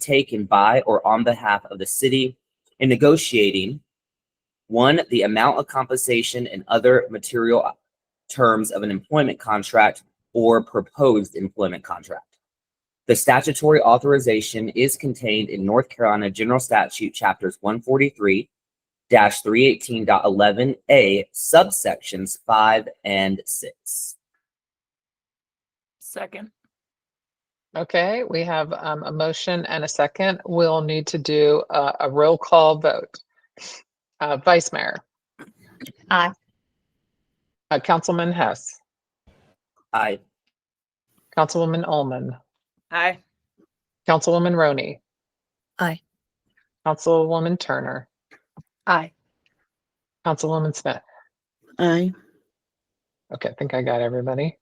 taken by or on behalf of the city in negotiating, one, the amount of compensation and other material terms of an employment contract or proposed employment contract. The statutory authorization is contained in North Carolina General Statute chapters 143-318.11a, subsections 5 and 6. Second. Okay, we have a motion and a second. We'll need to do a roll call vote. Vice Mayor. Aye. Councilman Hess. Aye. Councilwoman Ullman. Aye. Councilwoman Roney. Aye. Councilwoman Turner. Aye. Councilwoman Smith. Aye. Okay, I think I got everybody.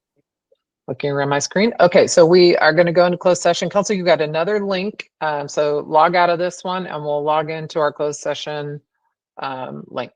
Looking around my screen. Okay, so we are going to go into closed session. Council, you got another link. So log out of this one and we'll log into our closed session link.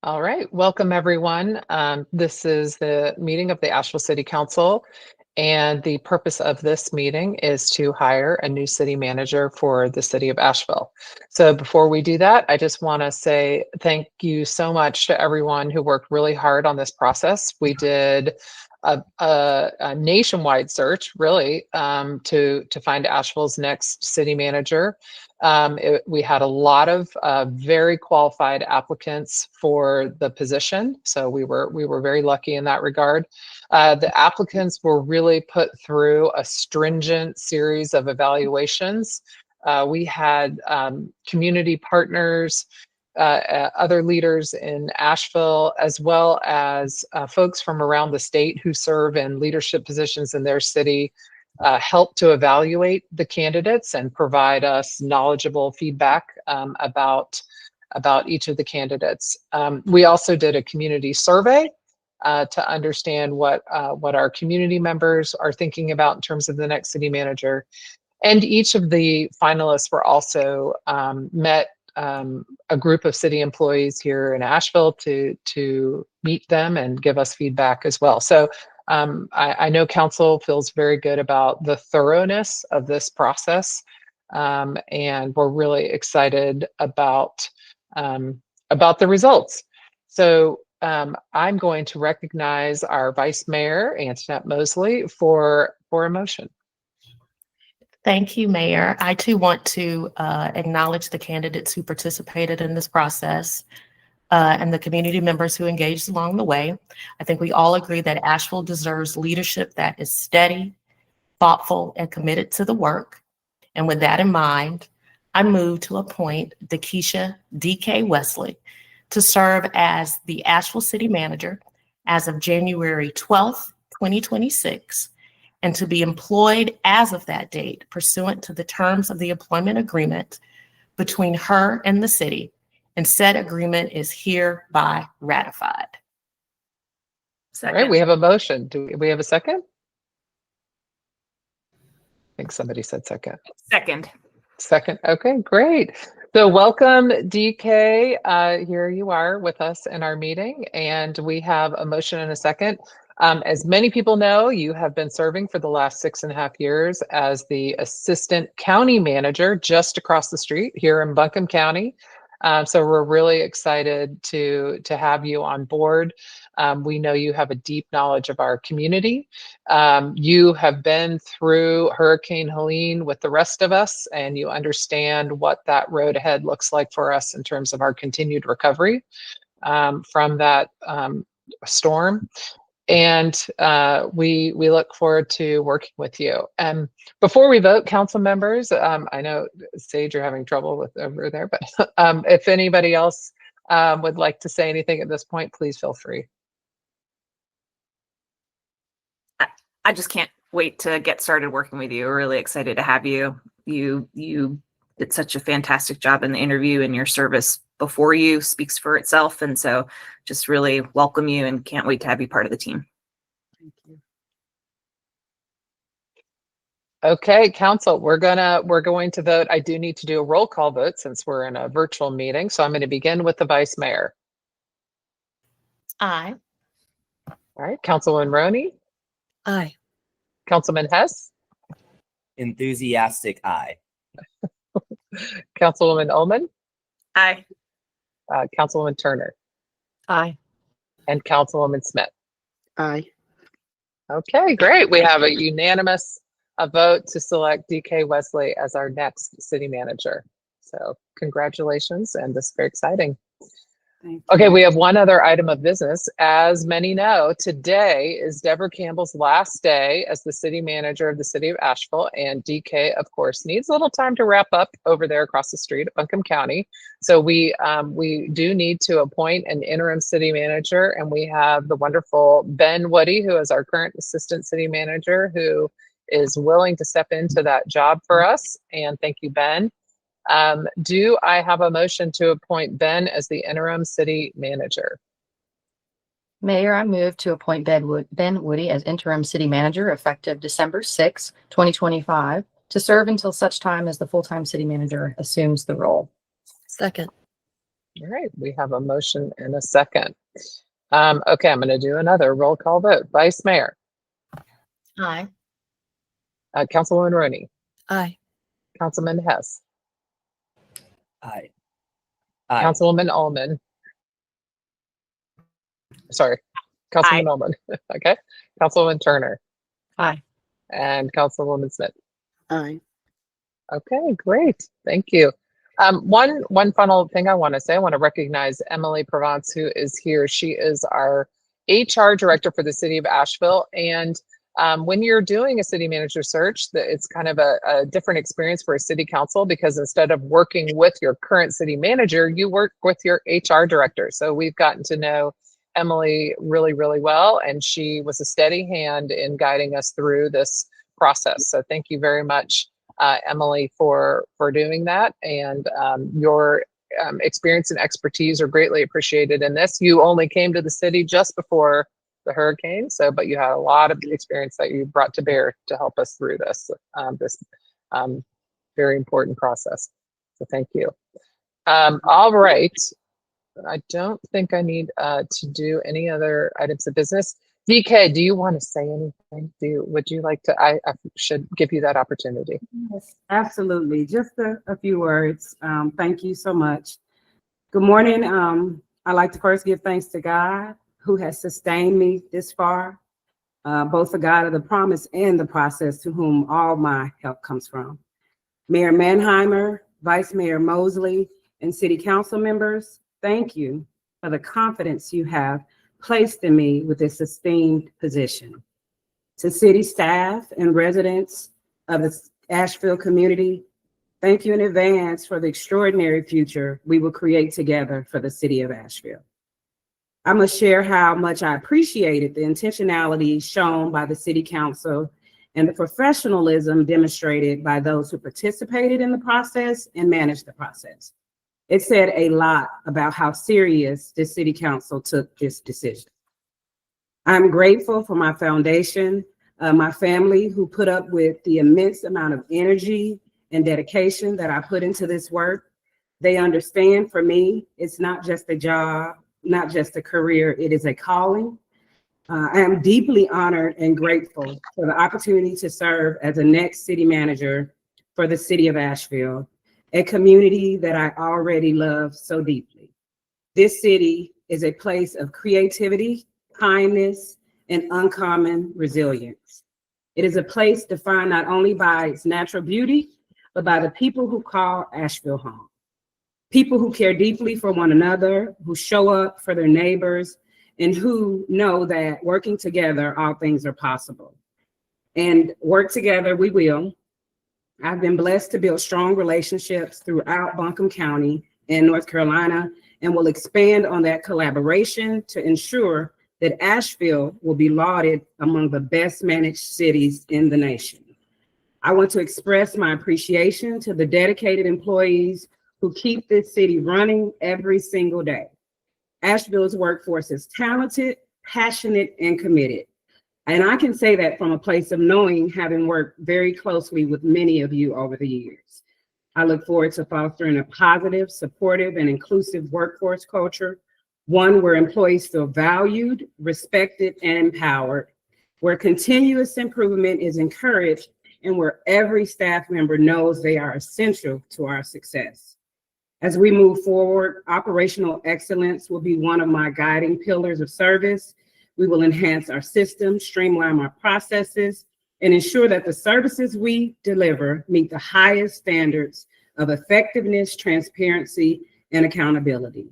All right, welcome everyone. This is the meeting of the Asheville City Council, and the purpose of this meeting is to hire a new city manager for the city of Asheville. So before we do that, I just want to say thank you so much to everyone who worked really hard on this process. We did a nationwide search, really, to find Asheville's next city manager. We had a lot of very qualified applicants for the position, so we were very lucky in that regard. The applicants were really put through a stringent series of evaluations. We had community partners, other leaders in Asheville, as well as folks from around the state who serve in leadership positions in their city, help to evaluate the candidates and provide us knowledgeable feedback about each of the candidates. We also did a community survey to understand what our community members are thinking about in terms of the next city manager. And each of the finalists were also met a group of city employees here in Asheville to meet them and give us feedback as well. So I know council feels very good about the thoroughness of this process, and we're really excited about the results. So I'm going to recognize our Vice Mayor, Antoinette Mosley, for a motion. Thank you, Mayor. I too want to acknowledge the candidates who participated in this process and the community members who engaged along the way. I think we all agree that Asheville deserves leadership that is steady, thoughtful, and committed to the work. And with that in mind, I move to appoint Dakisha D.K. Wesley to serve as the Asheville City Manager as of January 12th, 2026, and to be employed as of that date pursuant to the terms of the employment agreement between her and the city, and said agreement is hereby ratified. Second. All right, we have a motion. Do we have a second? I think somebody said second. Second. Second. Okay, great. So welcome, DK. Here you are with us in our meeting, and we have a motion and a second. As many people know, you have been serving for the last 6.5 years as the assistant county manager just across the street here in Buncombe County. So we're really excited to have you on board. We know you have a deep knowledge of our community. You have been through Hurricane Helene with the rest of us, and you understand what that road ahead looks like for us in terms of our continued recovery from that storm. And we look forward to working with you. And before we vote, council members, I know Sage, you're having trouble with over there, but if anybody else would like to say anything at this point, please feel free. I just can't wait to get started working with you. We're really excited to have you. You did such a fantastic job in the interview, and your service before you speaks for itself. And so just really welcome you and can't wait to have you part of the team. Thank you. Okay, council, we're going to vote. I do need to do a roll call vote since we're in a virtual meeting. So I'm going to begin with the vice mayor. Aye. All right, Councilwoman Roney. Aye. Councilman Hess. Enthusiastic aye. Councilwoman Ullman. Aye. Councilwoman Turner. Aye. And Councilwoman Smith. Aye. Okay, great. We have a unanimous vote to select DK Wesley as our next city manager. So congratulations, and this is very exciting. Okay, we have one other item of business. As many know, today is Deborah Campbell's last day as the city manager of the city of Asheville, and DK, of course, needs a little time to wrap up over there across the street at Buncombe County. So we do need to appoint an interim city manager, and we have the wonderful Ben Woody, who is our current assistant city manager, who is willing to step into that job for us. And thank you, Ben. Do I have a motion to appoint Ben as the interim city manager? Mayor, I move to appoint Ben Woody as interim city manager effective December 6, 2025, to serve until such time as the full-time city manager assumes the role. Second. All right, we have a motion and a second. Okay, I'm going to do another roll call vote. Vice Mayor, Aye. Councilwoman Rooney, Aye. Councilman Hess, Aye. Aye. Councilwoman Allman. Sorry, Councilman Allman. Okay, Councilwoman Turner. Aye. And Councilwoman Smith. Aye. Okay, great. Thank you. One final thing I want to say, I want to recognize Emily Provence, who is here. She is our HR director for the city of Asheville. And when you're doing a city manager search, it's kind of a different experience for a city council, because instead of working with your current city manager, you work with your HR director. So we've gotten to know Emily really, really well, and she was a steady hand in guiding us through this process. So thank you very much, Emily, for doing that, and your experience and expertise are greatly appreciated in this. You only came to the city just before the hurricane, but you had a lot of experience that you brought to bear to help us through this very important process. So thank you. All right. I don't think I need to do any other items of business. DK, do you want to say anything? Would you like to? I should give you that opportunity. Yes, absolutely. Just a few words. Thank you so much. Good morning. I'd like to first give thanks to God, who has sustained me this far, both the God of the promise and the process, to whom all my help comes from. Mayor Manheimer, Vice Mayor Mosley, and City Council members, thank you for the confidence you have placed in me with this esteemed position. To city staff and residents of the Asheville community, thank you in advance for the extraordinary future we will create together for the city of Asheville. I must share how much I appreciated the intentionality shown by the City Council and the professionalism demonstrated by those who participated in the process and managed the process. It said a lot about how serious the City Council took this decision. I'm grateful for my foundation, my family, who put up with the immense amount of energy and dedication that I put into this work. They understand, for me, it's not just a job, not just a career, it is a calling. I am deeply honored and grateful for the opportunity to serve as the next city manager for the city of Asheville, a community that I already love so deeply. This city is a place of creativity, kindness, and uncommon resilience. It is a place defined not only by its natural beauty, but by the people who call Asheville home. People who care deeply for one another, who show up for their neighbors, and who know that working together, all things are possible. And work together, we will. I've been blessed to build strong relationships throughout Buncombe County and North Carolina, and will expand on that collaboration to ensure that Asheville will be lauded among the best managed cities in the nation. I want to express my appreciation to the dedicated employees who keep this city running every single day. Asheville's workforce is talented, passionate, and committed. And I can say that from a place of knowing, having worked very closely with many of you over the years. I look forward to fostering a positive, supportive, and inclusive workforce culture, one where employees feel valued, respected, and empowered, where continuous improvement is encouraged, and where every staff member knows they are essential to our success. As we move forward, operational excellence will be one of my guiding pillars of service. We will enhance our systems, streamline our processes, and ensure that the services we deliver meet the highest standards of effectiveness, transparency, and accountability.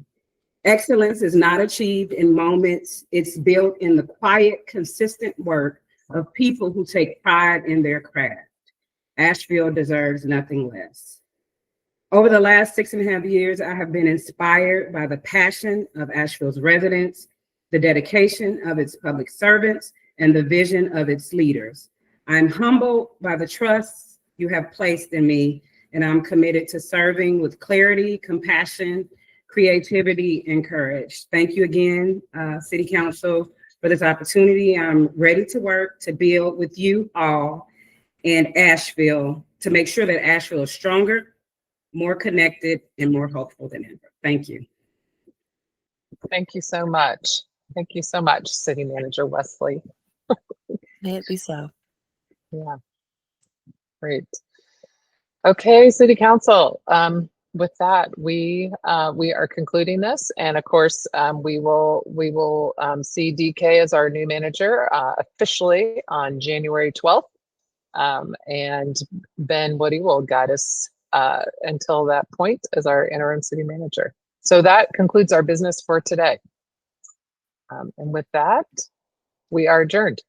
Excellence is not achieved in moments. It's built in the quiet, consistent work of people who take pride in their craft. Asheville deserves nothing less. Over the last 6.5 years, I have been inspired by the passion of Asheville's residents, the dedication of its public servants, and the vision of its leaders. I'm humbled by the trust you have placed in me, and I'm committed to serving with clarity, compassion, creativity, and courage. Thank you again, City Council, for this opportunity. I'm ready to work to build with you all and Asheville to make sure that Asheville is stronger, more connected, and more hopeful than ever. Thank you. Thank you so much. Thank you so much, City Manager Wesley. May it be so. Yeah, great. Okay, City Council. With that, we are concluding this, and of course, we will see DK as our new manager officially on January 12th, and Ben Woody will guide us until that point as our interim city manager. So that concludes our business for today. And with that, we are adjourned.